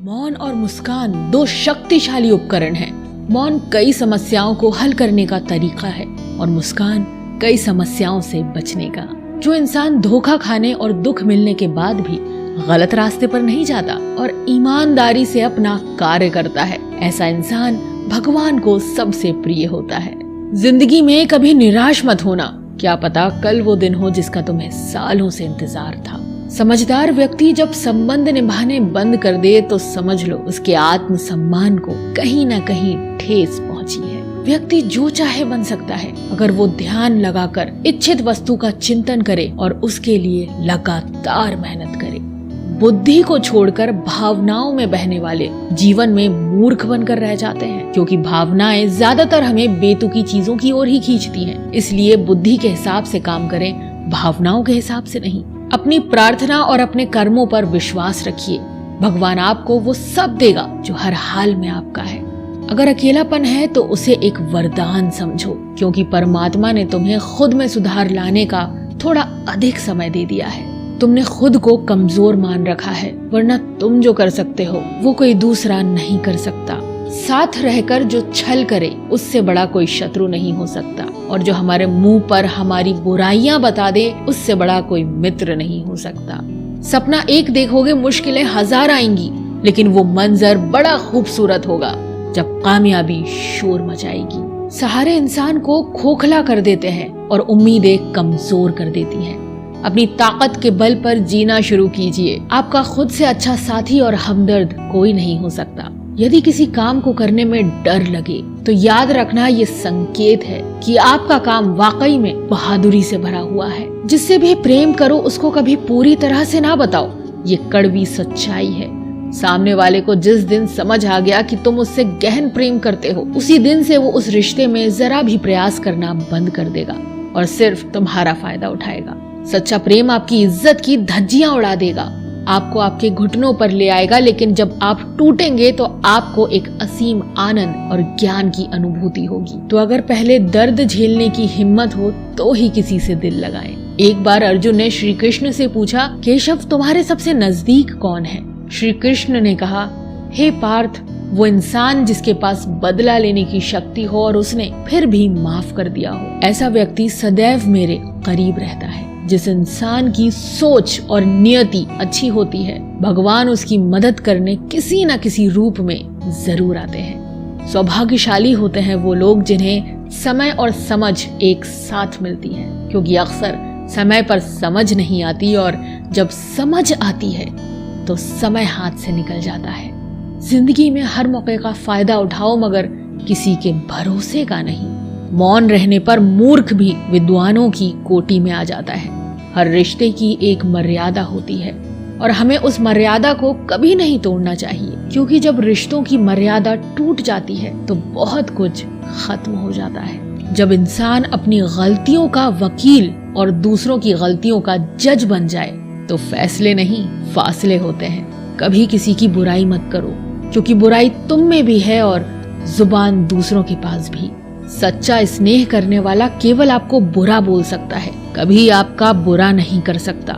मौन और मुस्कान दो शक्तिशाली उपकरण हैं। मौन कई समस्याओं को हल करने का तरीका है और मुस्कान कई समस्याओं से बचने का। जो इंसान धोखा खाने और दुख मिलने के बाद भी गलत रास्ते पर नहीं जाता और ईमानदारी से अपना कार्य करता है, ऐसा इंसान भगवान को सबसे प्रिय होता है। जिंदगी में कभी निराश मत होना, क्या पता कल वो दिन हो जिसका तुम्हें सालों से इंतजार था। समझदार व्यक्ति जब संबंध निभाने बंद कर दे तो समझ लो उसके आत्मसम्मान को कहीं न कहीं ठेस पहुंची है। व्यक्ति जो चाहे बन सकता है अगर वो ध्यान लगाकर इच्छित वस्तु का चिंतन करे और उसके लिए लगातार मेहनत करे। बुद्धि को छोड़कर भावनाओं में बहने वाले जीवन में मूर्ख बनकर रह जाते हैं, क्योंकि भावनाएं ज्यादातर हमें बेतुकी चीजों की ओर ही खींचती हैं। इसलिए बुद्धि के हिसाब से काम करें, भावनाओं के हिसाब से नहीं। अपनी प्रार्थना और अपने कर्मों पर विश्वास रखिए, भगवान आपको वो सब देगा जो हर हाल में आपका है। अगर अकेलापन है तो उसे एक वरदान समझो, क्योंकि परमात्मा ने तुम्हें खुद में सुधार लाने का थोड़ा अधिक समय दे दिया है। तुमने खुद को कमजोर मान रखा है, वरना तुम जो कर सकते हो वो कोई दूसरा नहीं कर सकता। साथ रहकर जो छल करे उससे बड़ा कोई शत्रु नहीं हो सकता, और जो हमारे मुंह पर हमारी बुराइयां बता दे उससे बड़ा कोई मित्र नहीं हो सकता। सपना एक देखोगे, मुश्किलें हजार आएंगी, लेकिन वो मंजर बड़ा खूबसूरत होगा जब कामयाबी शोर मचाएगी। सहारे इंसान को खोखला कर देते हैं और उम्मीदें कमजोर कर देती हैं। अपनी ताकत के बल पर जीना शुरू कीजिए। आपका खुद से अच्छा साथी और हमदर्द कोई नहीं हो सकता। यदि किसी काम को करने में डर लगे तो याद रखना ये संकेत है कि आपका काम वाकई में बहादुरी से भरा हुआ है। जिससे भी प्रेम करो उसको कभी पूरी तरह से ना बताओ, ये कड़वी सच्चाई है। सामने वाले को जिस दिन समझ आ गया कि तुम उससे गहन प्रेम करते हो, उसी दिन से वो उस रिश्ते में जरा भी प्रयास करना बंद कर देगा और सिर्फ तुम्हारा फायदा उठाएगा। सच्चा प्रेम आपकी इज्जत की धज्जियां उड़ा देगा, आपको आपके घुटनों पर ले आएगा, लेकिन जब आप टूटेंगे तो आपको एक असीम आनंद और ज्ञान की अनुभूति होगी। तो अगर पहले दर्द झेलने की हिम्मत हो तो ही किसी से दिल लगाएं। एक बार अर्जुन ने श्री कृष्ण से पूछा, केशव तुम्हारे सबसे नजदीक कौन है? श्री कृष्ण ने कहा, हे पार्थ, वो इंसान जिसके पास बदला लेने की शक्ति हो और उसने फिर भी माफ कर दिया हो। ऐसा व्यक्ति सदैव मेरे करीब रहता है। जिस इंसान की सोच और नियति अच्छी होती है, भगवान उसकी मदद करने किसी न किसी रूप में जरूर आते हैं। सौभाग्यशाली होते हैं वो लोग जिन्हें समय और समझ एक साथ मिलती है, क्योंकि अक्सर समय पर समझ नहीं आती और जब समझ आती है तो समय हाथ से निकल जाता है। जिंदगी में हर मौके का फायदा उठाओ, मगर किसी के भरोसे का नहीं। मौन रहने पर मूर्ख भी विद्वानों की कोटि में आ जाता है। हर रिश्ते की एक मर्यादा होती है और हमें उस मर्यादा को कभी नहीं तोड़ना चाहिए, क्योंकि जब रिश्तों की मर्यादा टूट जाती है तो बहुत कुछ खत्म हो जाता है। जब इंसान अपनी गलतियों का वकील और दूसरों की गलतियों का जज बन जाए तो फैसले नहीं, फासले होते हैं। कभी किसी की बुराई मत करो, क्योंकि बुराई तुम में भी है और जुबान दूसरों के पास भी। सच्चा स्नेह करने वाला केवल आपको बुरा बोल सकता है, कभी आपका बुरा नहीं कर सकता,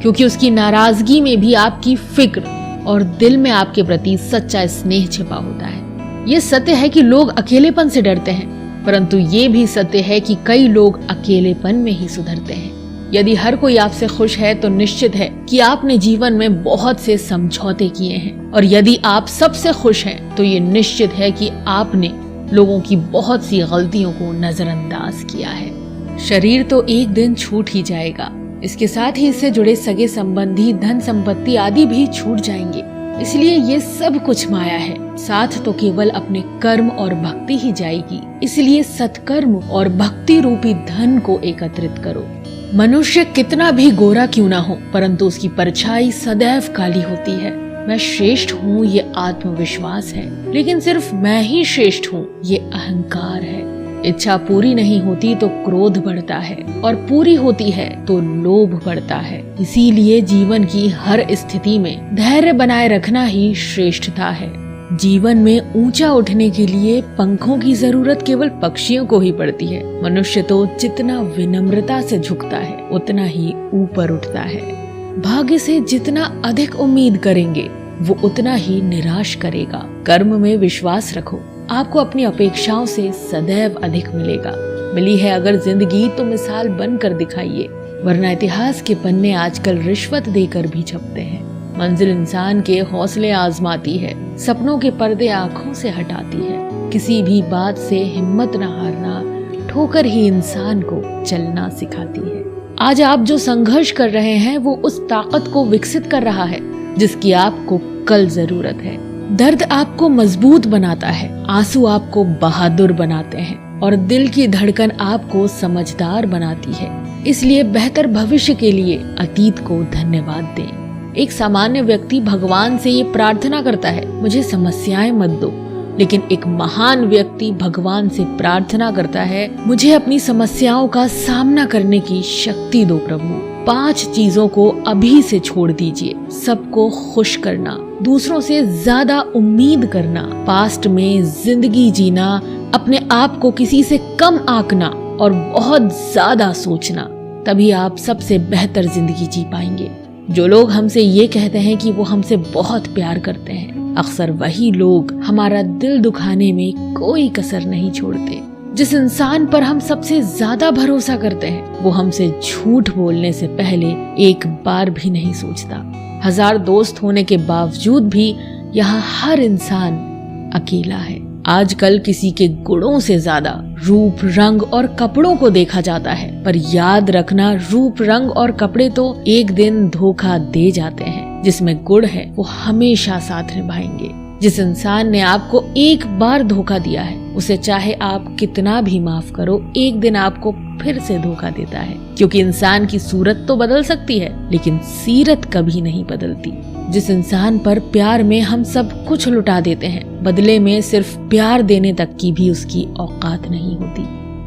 क्योंकि उसकी नाराजगी में भी आपकी फिक्र और दिल में आपके प्रति सच्चा स्नेह छिपा होता है। ये सत्य है कि लोग अकेलेपन से डरते हैं, परंतु ये भी सत्य है कि कई लोग अकेलेपन में ही सुधरते हैं। यदि हर कोई आपसे खुश है तो निश्चित है कि आपने जीवन में बहुत से समझौते किए हैं, और यदि आप सबसे खुश हैं तो ये निश्चित है कि आपने लोगों की बहुत सी गलतियों को नजरअंदाज किया है। शरीर तो एक दिन छूट ही जाएगा, इसके साथ ही इससे जुड़े सगे संबंधी, धन संपत्ति आदि भी छूट जाएंगे। इसलिए ये सब कुछ माया है, साथ तो केवल अपने कर्म और भक्ति ही जाएगी। इसलिए सत्कर्म और भक्ति रूपी धन को एकत्रित करो। मनुष्य कितना भी गोरा क्यों ना हो, परंतु उसकी परछाई सदैव काली होती है। मैं श्रेष्ठ हूँ ये आत्मविश्वास है, लेकिन सिर्फ मैं ही श्रेष्ठ हूँ ये अहंकार है। इच्छा पूरी नहीं होती तो क्रोध बढ़ता है, और पूरी होती है तो लोभ बढ़ता है। इसीलिए जीवन की हर स्थिति में धैर्य बनाए रखना ही श्रेष्ठता है। जीवन में ऊंचा उठने के लिए पंखों की जरूरत केवल पक्षियों को ही पड़ती है। मनुष्य तो जितना विनम्रता से झुकता है उतना ही ऊपर उठता है। भाग्य से जितना अधिक उम्मीद करेंगे वो उतना ही निराश करेगा। कर्म में विश्वास रखो, आपको अपनी अपेक्षाओं से सदैव अधिक मिलेगा। मिली है अगर जिंदगी तो मिसाल बनकर दिखाइए, वरना इतिहास के पन्ने आजकल रिश्वत देकर भी छपते हैं। मंजिल इंसान के हौसले आजमाती है, सपनों के पर्दे आंखों से हटाती है। किसी भी बात से हिम्मत न हारना, ठोकर ही इंसान को चलना सिखाती है। आज आप जो संघर्ष कर रहे हैं वो उस ताकत को विकसित कर रहा है जिसकी आपको कल जरूरत है। दर्द आपको मजबूत बनाता है, आंसू आपको बहादुर बनाते हैं और दिल की धड़कन आपको समझदार बनाती है। इसलिए बेहतर भविष्य के लिए अतीत को धन्यवाद दें। एक सामान्य व्यक्ति भगवान से ये प्रार्थना करता है, मुझे समस्याएं मत दो, लेकिन एक महान व्यक्ति भगवान से प्रार्थना करता है, मुझे अपनी समस्याओं का सामना करने की शक्ति दो प्रभु। 5 चीजों को अभी से छोड़ दीजिए। सबको खुश करना, दूसरों से ज्यादा उम्मीद करना, पास्ट में जिंदगी जीना, अपने आप को किसी से कम आंकना और बहुत ज्यादा सोचना। तभी आप सबसे बेहतर जिंदगी जी पाएंगे। जो लोग हमसे ये कहते हैं कि वो हमसे बहुत प्यार करते हैं, अक्सर वही लोग हमारा दिल दुखाने में कोई कसर नहीं छोड़ते। जिस इंसान पर हम सबसे ज्यादा भरोसा करते हैं वो हमसे झूठ बोलने से पहले एक बार भी नहीं सोचता। 1000 दोस्त होने के बावजूद भी यहाँ हर इंसान अकेला है। आजकल किसी के गुणों से ज्यादा रूप, रंग और कपड़ों को देखा जाता है, पर याद रखना रूप, रंग और कपड़े तो एक दिन धोखा दे जाते हैं। जिसमें गुण है वो हमेशा साथ निभाएंगे। जिस इंसान ने आपको एक बार धोखा दिया है उसे चाहे आप कितना भी माफ करो, एक दिन आपको फिर से धोखा देता है। क्योंकि इंसान की सूरत तो बदल सकती है लेकिन सीरत कभी नहीं बदलती। जिस इंसान पर प्यार में हम सब कुछ लुटा देते हैं, बदले में सिर्फ प्यार देने तक की भी उसकी औकात नहीं होती।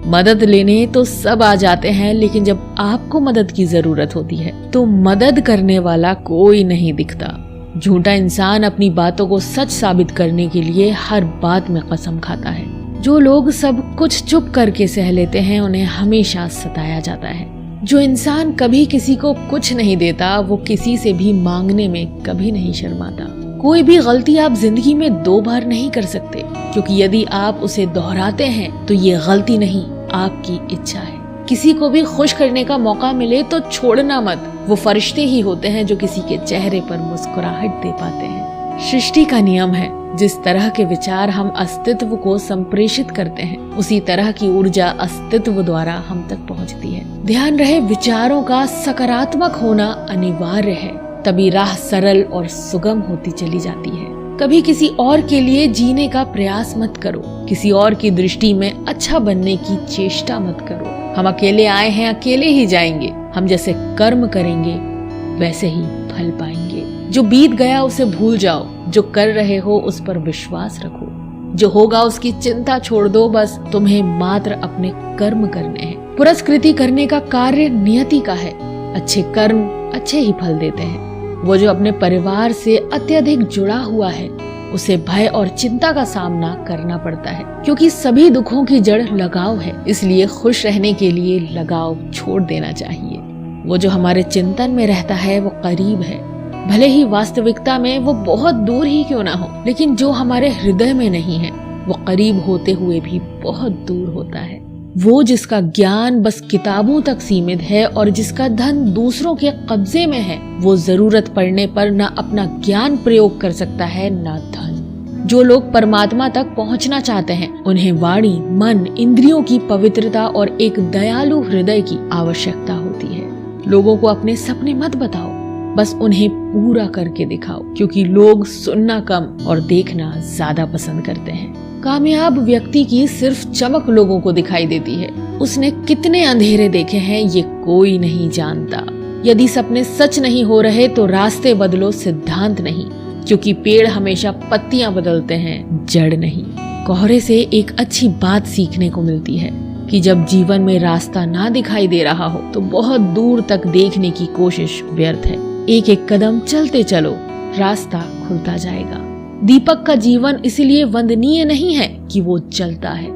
मदद लेने तो सब आ जाते हैं, लेकिन जब आपको मदद की जरूरत होती है तो मदद करने वाला कोई नहीं दिखता। झूठा इंसान अपनी बातों को सच साबित करने के लिए हर बात में कसम खाता है। जो लोग सब कुछ चुप करके सह लेते हैं उन्हें हमेशा सताया जाता है। जो इंसान कभी किसी को कुछ नहीं देता वो किसी से भी मांगने में कभी नहीं शर्माता। कोई भी गलती आप जिंदगी में 2 बार नहीं कर सकते, क्योंकि यदि आप उसे दोहराते हैं तो ये गलती नहीं आपकी इच्छा है। किसी को भी खुश करने का मौका मिले तो छोड़ना मत। वो फरिश्ते ही होते हैं जो किसी के चेहरे पर मुस्कुराहट दे पाते हैं। सृष्टि का नियम है, जिस तरह के विचार हम अस्तित्व को संप्रेषित करते हैं उसी तरह की ऊर्जा अस्तित्व द्वारा हम तक पहुंचती है। ध्यान रहे, विचारों का सकारात्मक होना अनिवार्य है, तभी राह सरल और सुगम होती चली जाती है। कभी किसी और के लिए जीने का प्रयास मत करो, किसी और की दृष्टि में अच्छा बनने की चेष्टा मत करो। हम अकेले आए हैं, अकेले ही जाएंगे। हम जैसे कर्म करेंगे वैसे ही फल पाएंगे। जो बीत गया उसे भूल जाओ, जो कर रहे हो उस पर विश्वास रखो। जो होगा उसकी चिंता छोड़ दो, बस तुम्हें मात्र अपने कर्म करने हैं। पुरस्कृति करने का कार्य नियति का है। अच्छे कर्म अच्छे ही फल देते हैं। वो जो अपने परिवार से अत्यधिक जुड़ा हुआ है उसे भय और चिंता का सामना करना पड़ता है, क्योंकि सभी दुखों की जड़ लगाव है। इसलिए खुश रहने के लिए लगाव छोड़ देना चाहिए। वो जो हमारे चिंतन में रहता है वो करीब है, भले ही वास्तविकता में वो बहुत दूर ही क्यों ना हो, लेकिन जो हमारे हृदय में नहीं है वो करीब होते हुए भी बहुत दूर होता है। वो जिसका ज्ञान बस किताबों तक सीमित है और जिसका धन दूसरों के कब्जे में है, वो जरूरत पड़ने पर न अपना ज्ञान प्रयोग कर सकता है न धन। जो लोग परमात्मा तक पहुंचना चाहते हैं उन्हें वाणी, मन, इंद्रियों की पवित्रता और एक दयालु हृदय की आवश्यकता होती है। लोगों को अपने सपने मत बताओ, बस उन्हें पूरा करके दिखाओ, क्योंकि लोग सुनना कम और देखना ज्यादा पसंद करते हैं। कामयाब व्यक्ति की सिर्फ चमक लोगों को दिखाई देती है, उसने कितने अंधेरे देखे हैं ये कोई नहीं जानता। यदि सपने सच नहीं हो रहे तो रास्ते बदलो, सिद्धांत नहीं, क्योंकि पेड़ हमेशा पत्तियां बदलते हैं, जड़ नहीं। कोहरे से एक अच्छी बात सीखने को मिलती है कि जब जीवन में रास्ता ना दिखाई दे रहा हो तो बहुत दूर तक देखने की कोशिश व्यर्थ है। एक एक कदम चलते चलो, रास्ता खुलता जाएगा। दीपक का जीवन इसलिए वंदनीय नहीं है कि वो जलता है,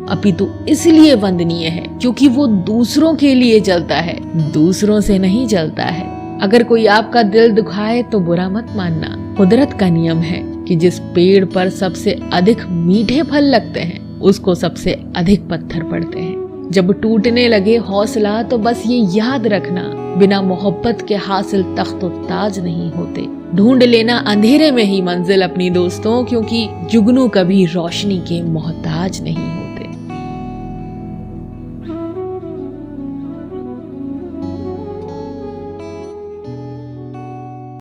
अपितु इसलिए वंदनीय है क्योंकि वो दूसरों के लिए जलता है, दूसरों से नहीं जलता है। अगर कोई आपका दिल दुखाए तो बुरा मत मानना। कुदरत का नियम है कि जिस पेड़ पर सबसे अधिक मीठे फल लगते हैं उसको सबसे अधिक पत्थर पड़ते हैं। जब टूटने लगे हौसला तो बस ये याद रखना, बिना मोहब्बत के हासिल तख्त और ताज नहीं होते। ढूंढ लेना अंधेरे में ही मंजिल अपनी दोस्तों, क्योंकि जुगनू कभी रोशनी के मोहताज नहीं होते।